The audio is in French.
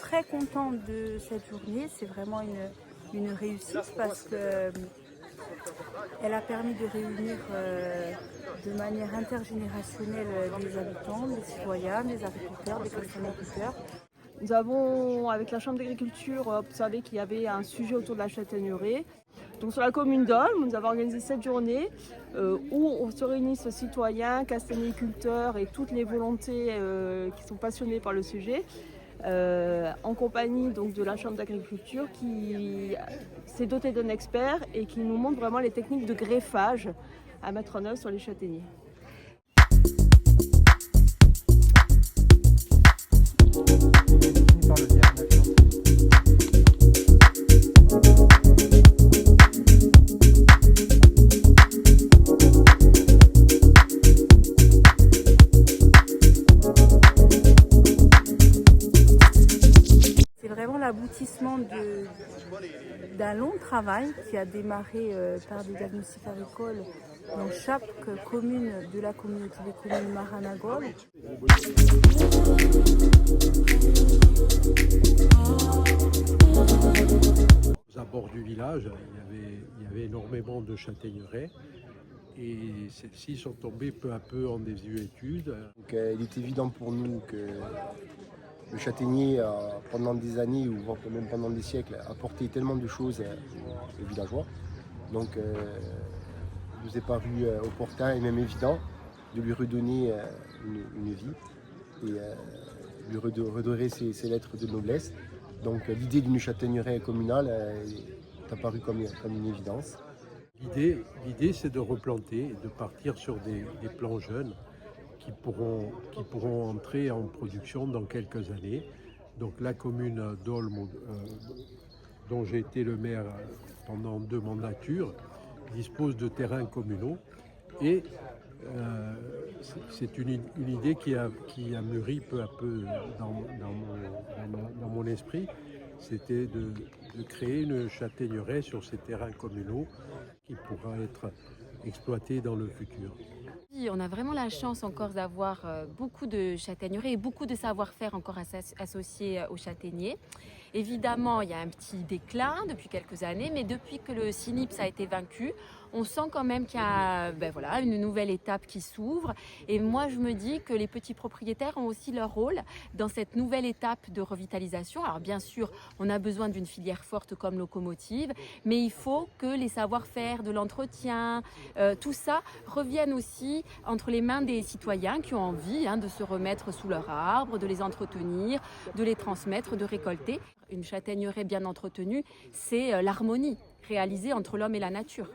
très contente de cette journée, c'est vraiment une réussite parce que elle a permis de réunir de manière intergénérationnelle des habitants, des citoyens, des agriculteurs, des castagniculteurs. Nous avons, avec la Chambre d'agriculture, observé qu'il y avait un sujet autour de la châtaigneraie. Donc sur la commune d'Olme, nous avons organisé cette journée où on se réunissent citoyens, castagniculteurs et toutes les volontés qui sont passionnées par le sujet, en compagnie donc, de la Chambre d'agriculture qui s'est dotée d'un expert et qui nous montre vraiment les techniques de greffage à mettre en œuvre sur les châtaigniers. C'est vraiment l'aboutissement d'un long travail qui a démarré par des diagnostics agricoles dans chaque commune de la communauté des communes Maranagol. Aux abords du village, il y avait énormément de châtaigneraies et celles-ci sont tombées peu à peu en désuétude. Donc, il est évident pour nous que le châtaignier, pendant des années ou même pendant des siècles, a apporté tellement de choses aux villageois. Donc, il nous est paru opportun et même évident de lui redonner une vie et lui redorer ses lettres de noblesse. Donc, l'idée d'une châtaigneraie communale est apparue comme une évidence. L'idée, c'est de replanter et de partir sur des plants jeunes qui pourront entrer en production dans quelques années. Donc la commune d'Olme, dont j'ai été le maire pendant 2 mandatures, dispose de terrains communaux et c'est une idée qui a mûri peu à peu dans mon esprit. C'était de créer une châtaigneraie sur ces terrains communaux qui pourra être exploitée dans le futur. On a vraiment la chance encore d'avoir beaucoup de châtaigneraies et beaucoup de savoir-faire encore associés aux châtaigniers. Évidemment, il y a un petit déclin depuis quelques années, mais depuis que le CINIPS a été vaincu, on sent quand même qu'il y a une nouvelle étape qui s'ouvre. Et moi, je me dis que les petits propriétaires ont aussi leur rôle dans cette nouvelle étape de revitalisation. Alors bien sûr, on a besoin d'une filière forte comme Locomotive, mais il faut que les savoir-faire de l'entretien, tout ça revienne aussi entre les mains des citoyens qui ont envie de se remettre sous leur arbre, de les entretenir, de les transmettre, de récolter. Une châtaigneraie bien entretenue, c'est l'harmonie réalisée entre l'homme et la nature.